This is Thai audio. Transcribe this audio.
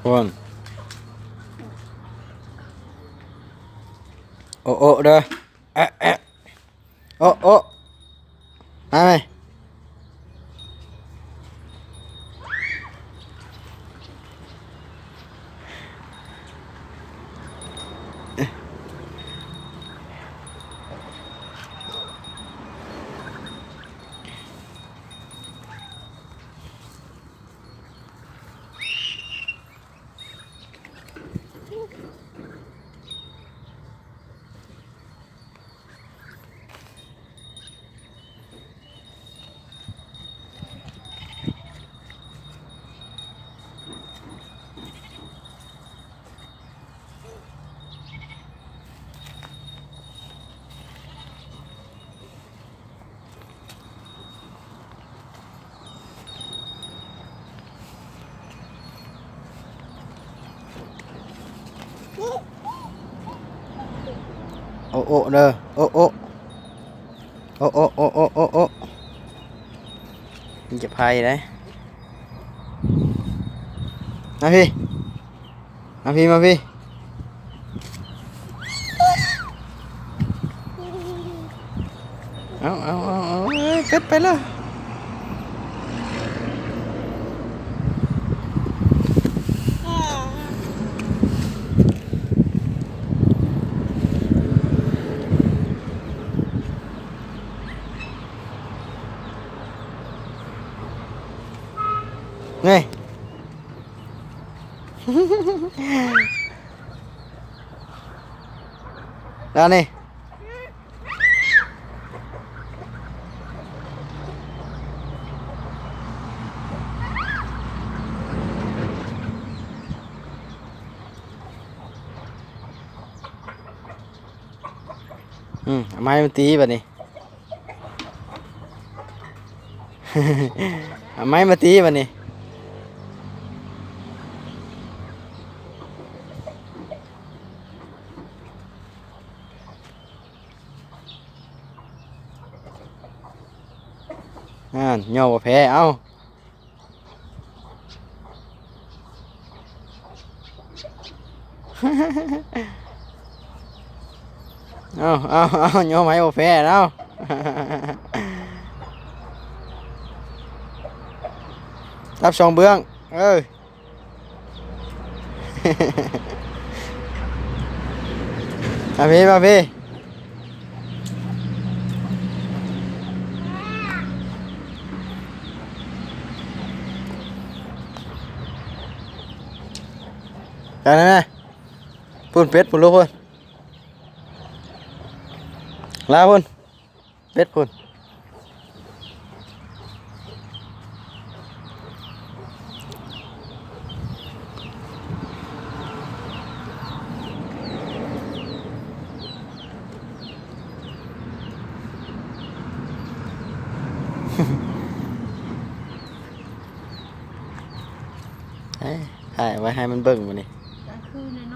คนโอ้โอ้เด้อเอ๊ะเอ๊ะโอ้โอ้มาไหมโอ้โอ้เด้อโอ้โอ้โอ้โอ้โอ้โอ้โอ้โอ้มันจะพายได้มาพี่มาพี่มาพี่เอาเป็ดไปแล้วนี่แล้วนี่เอาไม้มันตีแบบนี้ เอาไม้มาตีแบบนี้ย่อบ่แพ้เอาเอาย่อไม้บ่แพ้เอารับสองเบื้องมาพี่มาพี่ได้ไหมพุ่นเป็ดพุ่นลูกพุ่นลาพุ่นเป็ดพุ่นถ่ายไว้ให้มันเบิ่งมานี่กลางคืน